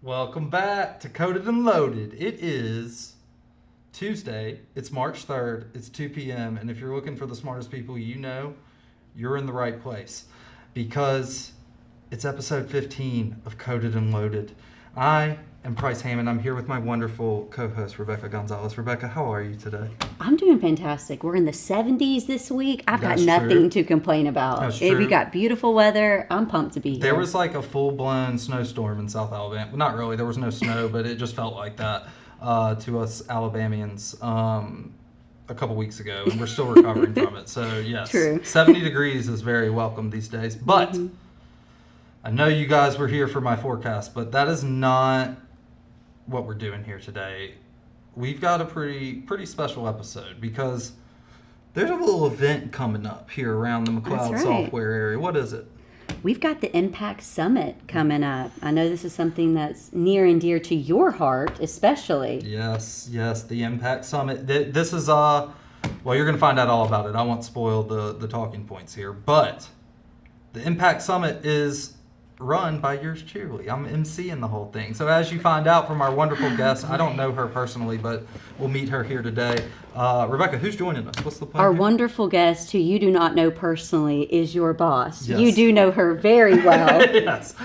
Welcome back to Coded and Loaded. It is Tuesday. It's March 3rd. It's 2 p.m. And if you're looking for the smartest people you know, you're in the right place because it's episode 15 of Coded and Loaded. I am Price Hammond. I'm here with my wonderful co-host, Rebecca Gonzalez. Rebecca, how are you today? I'm doing fantastic. We're in the 70s this week. I've got That's nothing true. to complain about. That's If true. you got beautiful weather, I'm pumped to be here. There was like a full-blown snowstorm in South Alabama. Well, not really. There was no snow, but it just felt like that to us Alabamians a couple weeks ago, and we're still recovering from it. So, yes, True. 70 degrees is very welcome these days. But I know you guys were here for my forecast, but that is not what we're doing here today. We've got a pretty special episode because there's a little event coming up here around the McLeod That's right. software area. What is it? We've got the MPact Summit coming up. I know this is something that's near and dear to your heart, especially. Yes, the MPact Summit. This is well, you're going to find out all about it. I won't spoil the talking points here, but the MPact Summit is run by yours truly. I'm emceeing the whole thing. So as you find out from our wonderful guest, I don't know her personally, but we'll meet her here today. Rebecca, who's joining us? What's the plan? Our here? wonderful guest, who you do not know personally, is your boss. Yes. You do know her very well. Yes.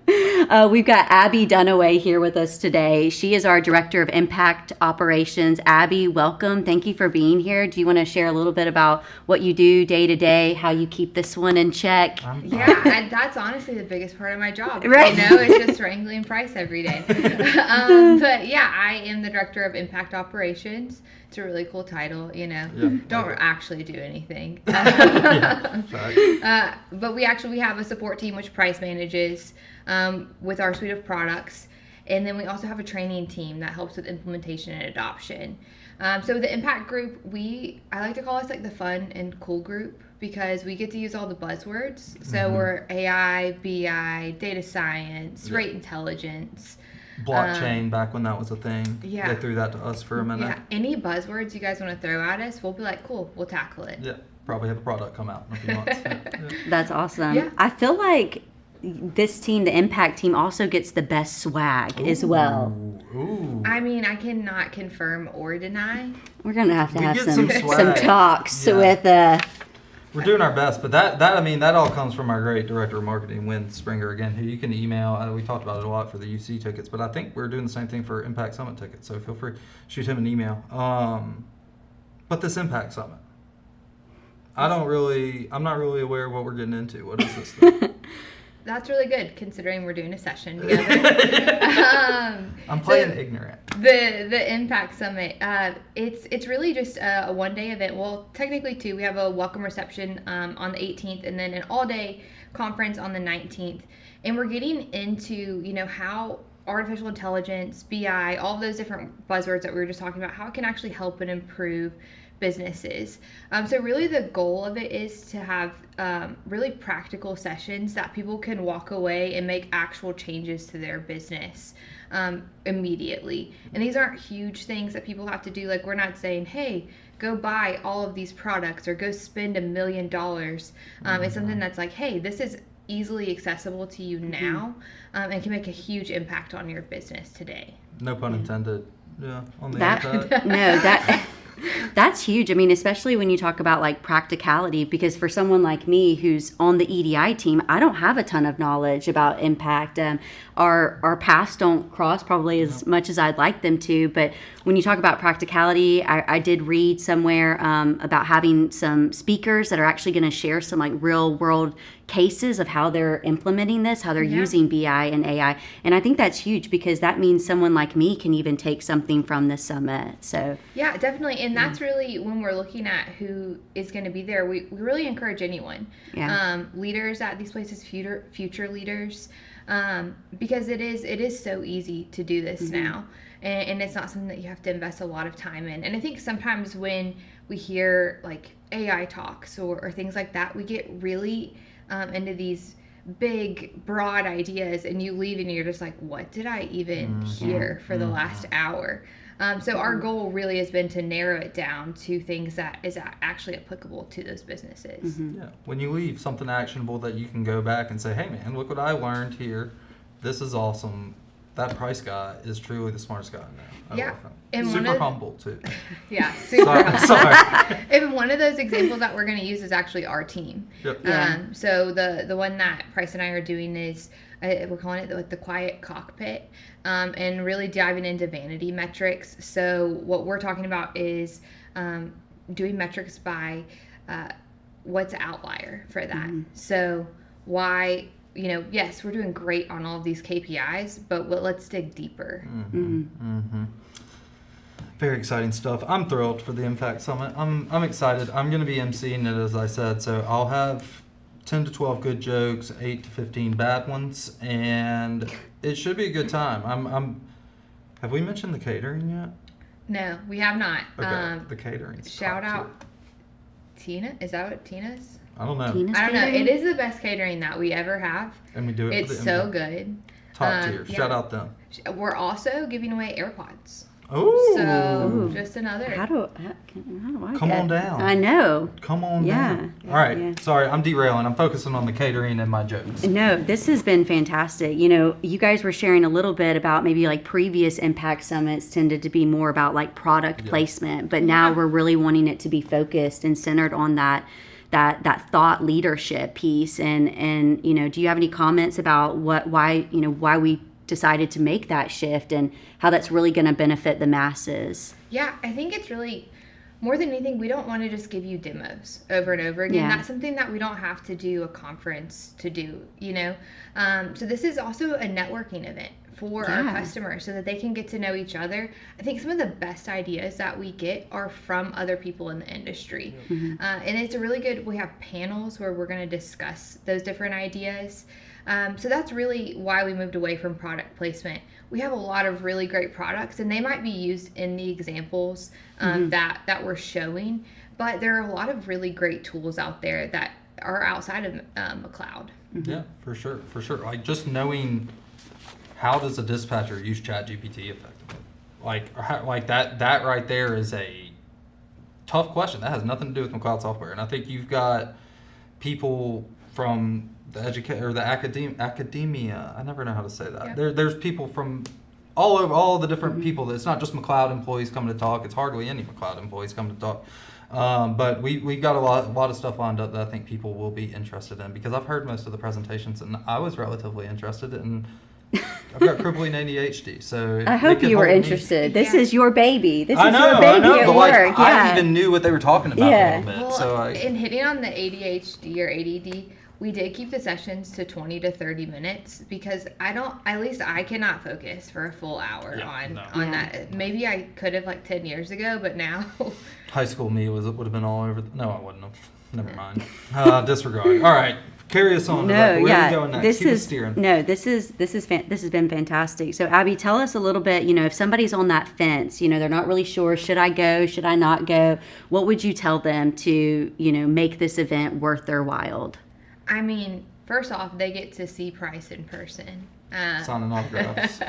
We've got Abbie Dunaway here with us today. She is our Director of MPact Operations. Abbie, welcome. Thank you for being here. Do you want to share a little bit about what you do day to day, how you keep this one in check? Yeah, that's honestly the biggest part of my job. Right. You know, it's just wrangling price every day. But yeah, I am the Director of MPact Operations. It's a really cool title, you know. Yeah, Don't actually do anything. Yeah, right. But we have a support team which Price manages with our suite of products. And then we also have a training team that helps with implementation and adoption. So the MPact group, I like to call us like the fun and cool group because we get to use all the buzzwords. So we're AI, BI, data science, rate intelligence. Blockchain, back when that was a thing. Yeah. They threw that to us for a minute. Yeah, any buzzwords you guys want to throw at us, we'll be like, cool, we'll tackle it. Yeah, probably have a product come out in a few months. Yeah. That's awesome. Yeah. I feel like this team, the MPact team, also gets the best swag as well. Ooh. I mean, I cannot confirm or deny. We're gonna have to We have get some some swag. talks Yeah. with We're doing our best, but that all comes from our great director of marketing, Wynn Springer, again, who you can email. We talked about it a lot for the UC tickets, but I think we're doing the same thing for MPact Summit tickets, so feel free, shoot him an email. But this MPact Summit, I'm not really aware of what we're getting into. What is this thing? That's really good considering we're doing a session together. I'm playing ignorant. The MPact Summit, it's really just a one-day event. Well, technically two. We have a welcome reception on the 18th and then an all-day conference on the 19th. And we're getting into, you know, how artificial intelligence, BI, all those different buzzwords that we were just talking about, how it can actually help and improve businesses. So really the goal of it is to have really practical sessions that people can walk away and make actual changes to their business immediately. And these aren't huge things that people have to do. Like, we're not saying, hey, go buy all of these products or go spend $1 million. It's something that's like, hey, this is easily accessible to you now and can make a huge impact on your business today. No pun intended. Yeah, on the that. That's huge. I mean, especially when you talk about like practicality, because for someone like me who's on the EDI team, I don't have a ton of knowledge about MPact. Our paths don't cross probably as much as I'd like them to. But when you talk about practicality, I did read somewhere about having some speakers that are actually going to share some like real world cases of how they're implementing this, how they're using BI and AI. And I think that's huge because that means someone like me can even take something from the summit. So yeah, definitely. And that's really when we're looking at who is going to be there, we really encourage anyone. Yeah. Leaders at these places, future leaders, because it is so easy to do this now. And it's not something that you have to invest a lot of time in. And I think sometimes when we hear like AI talks or things like that, we get really into these big, broad ideas, and you leave and you're just like, what did I even hear for the last hour? So our goal really has been to narrow it down to things that is actually applicable to those businesses. Yeah. When you leave something actionable that you can go back and say, hey man, look what I learned here. This is awesome. that price guy is truly the smartest guy I know. I Yeah. love him. And Super humble too. Yeah, super. Sorry. And one of those examples that we're going to use is actually our team. Yep. Yeah. So the one that Price and I are doing is we're calling it the quiet cockpit, and really diving into vanity metrics. So what we're talking about is doing metrics by what's the outlier for that. So why, yes, we're doing great on all of these KPIs, but let's dig deeper. Very exciting stuff. I'm thrilled for the MPact Summit. I'm excited. I'm going to be emceeing it, as I said, so I'll have 10 to 12 good jokes, 8 to 15 bad ones, and it should be a good time. Have we mentioned the catering yet? No, we have not. Okay, the catering. Shout out Tina. Is that what Tina's? I don't know. Tina's I don't know. catering? It is the best catering that we ever have. And we do it It's for the so MPact. good. Top tier. yeah. Shout out them. We're also giving away AirPods. Oh. So just another. How do I Come get- on down. I know. Come on Yeah. down. All right. Yeah. Sorry, I'm derailing. I'm focusing on the catering and my jokes. No, this has been fantastic. You guys were sharing a little bit about maybe like previous MPact Summits tended to be more about like product placement, but now we're really wanting it to be focused and centered on that thought leadership piece. And do you have any comments about why we decided to make that shift and how that's really going to benefit the masses? Yeah, I think it's really, more than anything, we don't want to just give you demos over and over again. Yeah. That's something that we don't have to do a conference to do, So this is also a networking event for our customers so that they can get to know each other. I think some of the best ideas that we get are from other people in the industry. And it's a really good, we have panels where we're going to discuss those different ideas. So that's really why we moved away from product placement. We have a lot of really great products, and they might be used in the examples that we're showing, but there are a lot of really great tools out there that are outside of McLeod. Yeah, for sure. Like just knowing how does a dispatcher use ChatGPT effectively, like that right there is a tough question. That has nothing to do with McLeod software, and I think you've got people from the academia. I never know how to say that. Yeah. There's people from all over, all the different people. It's not just McLeod employees coming to talk. It's hardly any McLeod employees coming to talk. But we've got a lot of stuff lined up that I think people will be interested in, because I've heard most of the presentations and I was relatively interested in. I've got crippling ADHD, so I hope you were interested. This is your baby. This is your baby I know, at but work. I even knew what they were talking about a little bit. Well, So in hitting on the ADHD or ADD, we did keep the sessions to 20 to 30 minutes because at least I cannot focus for a full hour on that. Maybe I could have 10 years ago, but now. High school me would have been all over. No, I wouldn't have. Never mind. Disregard. All right. Carry us on. Where are we going next? This Keep us is steering. this has been fantastic. So Abbie, tell us a little bit. If somebody's on that fence, they're not really sure. Should I go? Should I not go? What would you tell them to make this event worth their while? I mean, first off, they get to see Price in person. Signing autographs.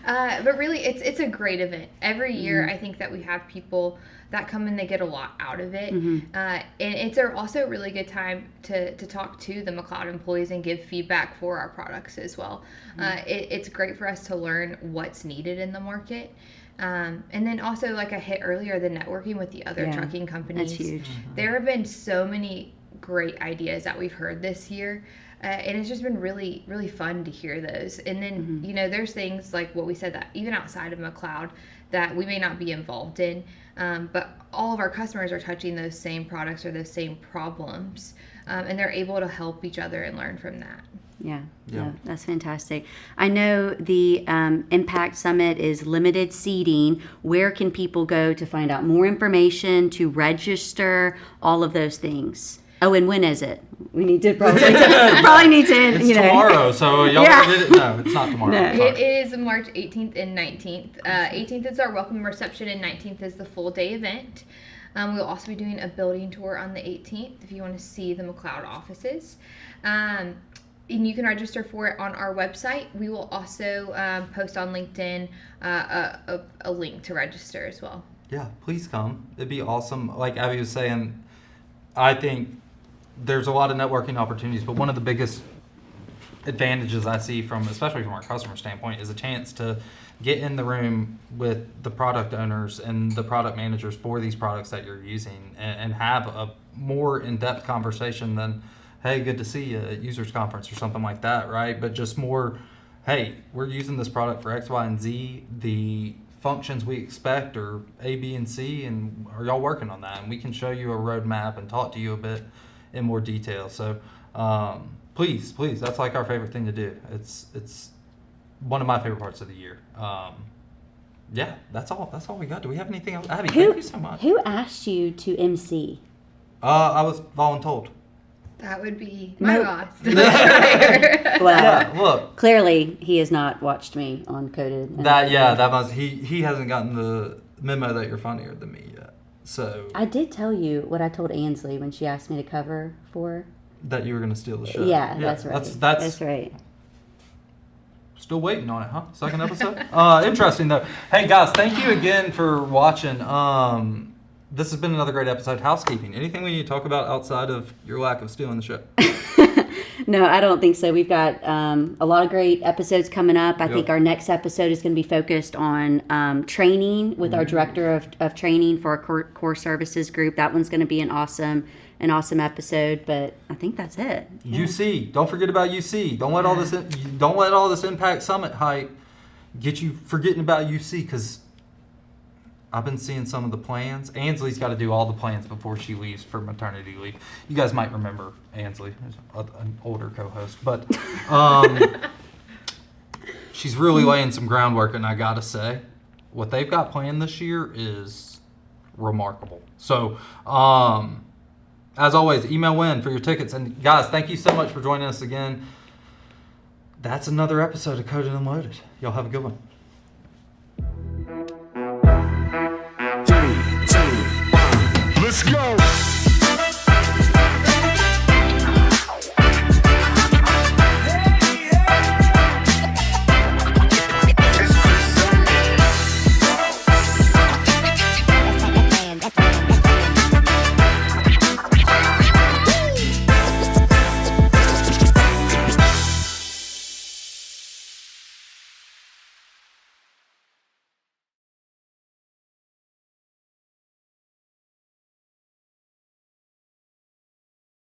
But really, it's a great event. Every year, I think that we have people that come and they get a lot out of it. And it's also a really good time to talk to the McLeod employees and give feedback for our products as well. It's great for us to learn what's needed in the market. And then also, like I hit earlier, the networking with the other trucking companies. That's huge. There have been so many great ideas that we've heard this year. And it's just been really, really fun to hear those. And then, there's things like what we said that even outside of McLeod that we may not be involved in, but all of our customers are touching those same products or those same problems, and they're able to help each other and learn from that. Yeah, that's fantastic. I know the MPact Summit is limited seating. Where can people go to find out more information, to register, all of those things? Oh, and when is it? We need to probably need to. It's tomorrow, so y'all did it. No, it's not tomorrow. No. It is March 18th and 19th. 18th is our welcome reception, and 19th is the full day event. We'll also be doing a building tour on the 18th if you want to see the McLeod offices. And you can register for it on our website. We will also post on LinkedIn a link to register as well. Yeah, please come. It'd be awesome. Like Abbie was saying, I think there's a lot of networking opportunities, but one of the biggest advantages I see from, especially from our customer standpoint, is a chance to get in the room with the product owners and the product managers for these products that you're using, and have a more in-depth conversation than, hey, good to see you at users conference or something like that, right? But just more, hey, we're using this product for X, Y, and Z. The functions we expect are A, B, and C, and are y'all working on that? And we can show you a roadmap and talk to you a bit in more detail. So please, that's like our favorite thing to do. It's one of my favorite parts of the year. Yeah, that's all we got. Do we have anything else? Abbie, thank you so much. Who asked you to MC? I was voluntold. That would be my boss. Well, Yeah, look. clearly he has not watched me on Coded. That must, he hasn't gotten the memo that you're funnier than me yet. So I did tell you what I told Ansley when she asked me to cover for her. that you were gonna steal the show. Yeah, that's right. That's right. Still waiting on it, huh? Second episode? Interesting, though. Hey, guys, thank you again for watching. This has been another great episode. Housekeeping. Anything we need to talk about outside of your lack of stealing the show? No, I don't think so. We've got a lot of great episodes coming up. I think our next episode is going to be focused on training with our director of training for our core services group. That one's going to be an awesome episode. But I think that's it. Yeah. UC. Don't forget about UC. Don't let all this MPact Summit hype get you forgetting about UC, because I've been seeing some of the plans. Ansley's got to do all the plans before she leaves for maternity leave. You guys might remember Ansley, an older co-host, but she's really laying some groundwork, and I gotta say, what they've got planned this year is remarkable. So, as always, email Win for your tickets. And guys, thank you so much for joining us again. That's another episode of Coded and Loaded. Y'all have a good one. 3, 2, 1, let's go.